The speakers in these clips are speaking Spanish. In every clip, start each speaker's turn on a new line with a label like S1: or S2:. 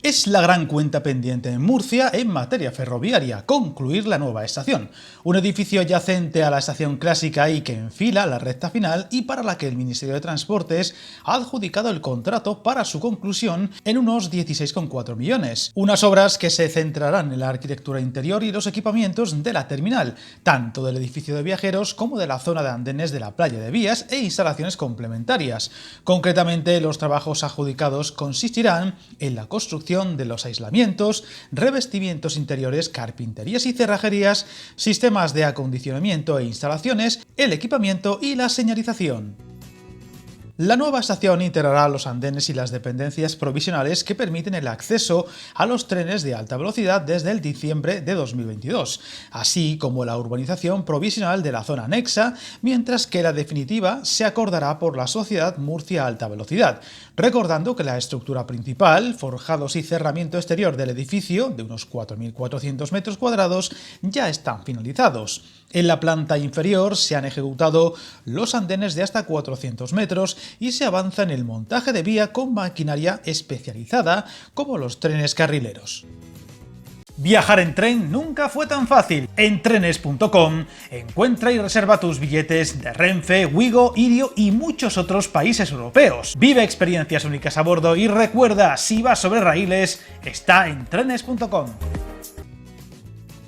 S1: Es la gran cuenta pendiente en Murcia en materia ferroviaria, concluir la nueva estación. Un edificio adyacente a la estación clásica y que enfila la recta final y para la que el Ministerio de Transportes ha adjudicado el contrato para su conclusión en unos 16,4 millones. Unas obras que se centrarán en la arquitectura interior y los equipamientos de la terminal, tanto del edificio de viajeros como de la zona de andenes de la playa de vías e instalaciones complementarias. Concretamente, los trabajos adjudicados consistirán en la construcción de los aislamientos, revestimientos interiores, carpinterías y cerrajerías, sistemas de acondicionamiento e instalaciones, el equipamiento y la señalización. La nueva estación integrará los andenes y las dependencias provisionales que permiten el acceso a los trenes de alta velocidad desde el diciembre de 2022, así como la urbanización provisional de la zona anexa, mientras que la definitiva se acordará por la Sociedad Murcia Alta Velocidad, recordando que la estructura principal, forjados y cerramiento exterior del edificio, de unos 4.400 metros cuadrados, ya están finalizados. En la planta inferior se han ejecutado los andenes de hasta 400 metros y se avanza en el montaje de vía con maquinaria especializada como los trenes carrileros. Viajar en tren nunca fue tan fácil. En trenes.com encuentra y reserva tus billetes de Renfe, Wigo, Irio y muchos otros países europeos. Vive experiencias únicas a bordo y recuerda, si vas sobre raíles, está en trenes.com.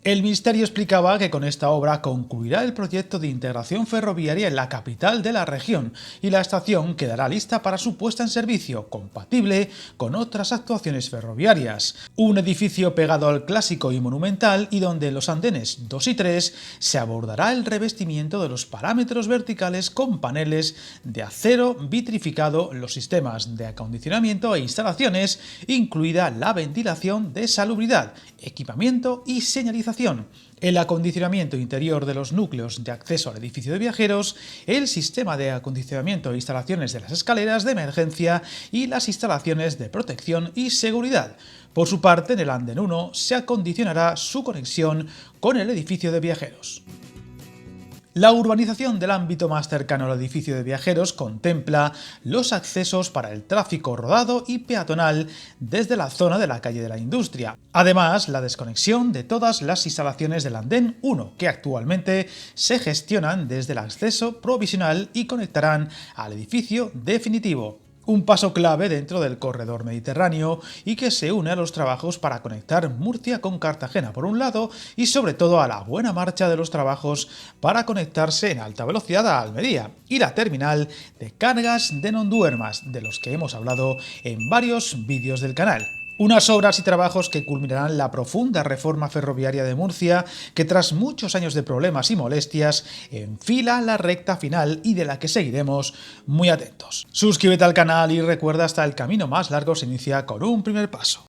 S1: El Ministerio explicaba que con esta obra concluirá el proyecto de integración ferroviaria en la capital de la región y la estación quedará lista para su puesta en servicio, compatible con otras actuaciones ferroviarias. Un edificio pegado al clásico y monumental y donde en los andenes 2 y 3 se abordará el revestimiento de los parámetros verticales con paneles de acero vitrificado, los sistemas de acondicionamiento e instalaciones, incluida la ventilación de salubridad, equipamiento y señalización. El acondicionamiento interior de los núcleos de acceso al edificio de viajeros, el sistema de acondicionamiento e instalaciones de las escaleras de emergencia y las instalaciones de protección y seguridad. Por su parte, en el andén 1 se acondicionará su conexión con el edificio de viajeros. La urbanización del ámbito más cercano al edificio de viajeros contempla los accesos para el tráfico rodado y peatonal desde la zona de la calle de la Industria. Además, la desconexión de todas las instalaciones del andén 1, que actualmente se gestionan desde el acceso provisional y conectarán al edificio definitivo. Un paso clave dentro del corredor mediterráneo y que se une a los trabajos para conectar Murcia con Cartagena por un lado y sobre todo a la buena marcha de los trabajos para conectarse en alta velocidad a Almería y la terminal de cargas de Nonduermas, de los que hemos hablado en varios vídeos del canal. Unas obras y trabajos que culminarán la profunda reforma ferroviaria de Murcia, que tras muchos años de problemas y molestias, enfila la recta final y de la que seguiremos muy atentos. Suscríbete al canal y recuerda, hasta el camino más largo se inicia con un primer paso.